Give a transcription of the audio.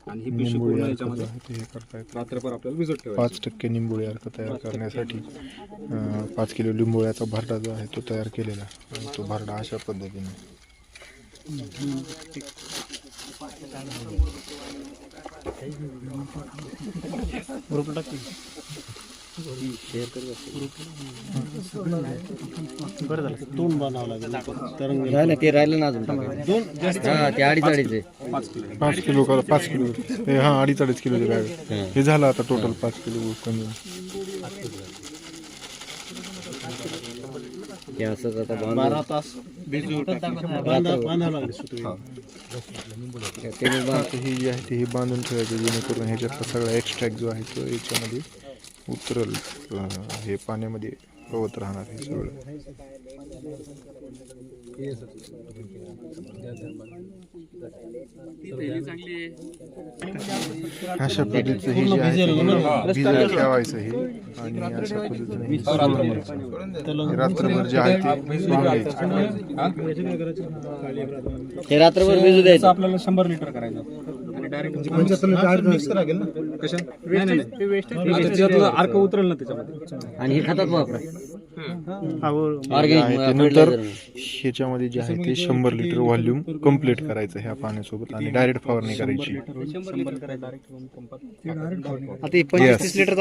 आणि ही पिशवी निंबोळी पूर्ण अर्क याच्यामध्ये जो आहे ते हे करतायत. रात्रभर आपल्याला भिजत ठेवायचं. 5% निंबोळी अर्क तयार करण्यासाठी 5 किलो लिंबोळ्याचा भरडा जो आहे तो तयार केलेला आणि तो भरडा अशा पद्धतीने दोन बनावं लागेल. नाही ना, ते राहिलं ना अजून टाकायचं. हा, ते अडीच आहे. 5 किलो करा. 5 किलो हां 2.5 किलोचे बॅग हे झालं आता टोटल 5 किलो कमी. हे असंच आता 12 तास बांधावं लागले सुतळी. आता ही जी आहे ती ही बांधून ठेवायची जेणेकरून ह्याच्यातला सगळा एक्स्ट्रॅक्ट जो आहे तो याच्यामध्ये उतरल. हे पाण्यामध्ये होत राहणार हे सगळं. अशा पद्धतीचं हे जे आहे ते भिजायला ठेवायचं हे आणि अशा पद्धतीने हे सोडून द्यायचं. हे रात्रभर जे आहे ते भिजवून घ्यायचं. हे रात्रभर भिजू द्यायचं. आपल्याला 100 लिटर करायचं आणि डायरेक्ट 75 लिटर मिक्स लागेल ना. कशा नाही त्याच्यातलं अर्क उतरेल ना त्याच्यामध्ये. आणि हे खातात वापरा. जे आहे ते नंतर ह्याच्यामध्ये जे आहे ते 100 लिटर व्हॉल्यूम कम्प्लीट करायचं ह्या पाण्यासोबत आणि डायरेक्ट फवारणी करायची. आता 25-30 लिटर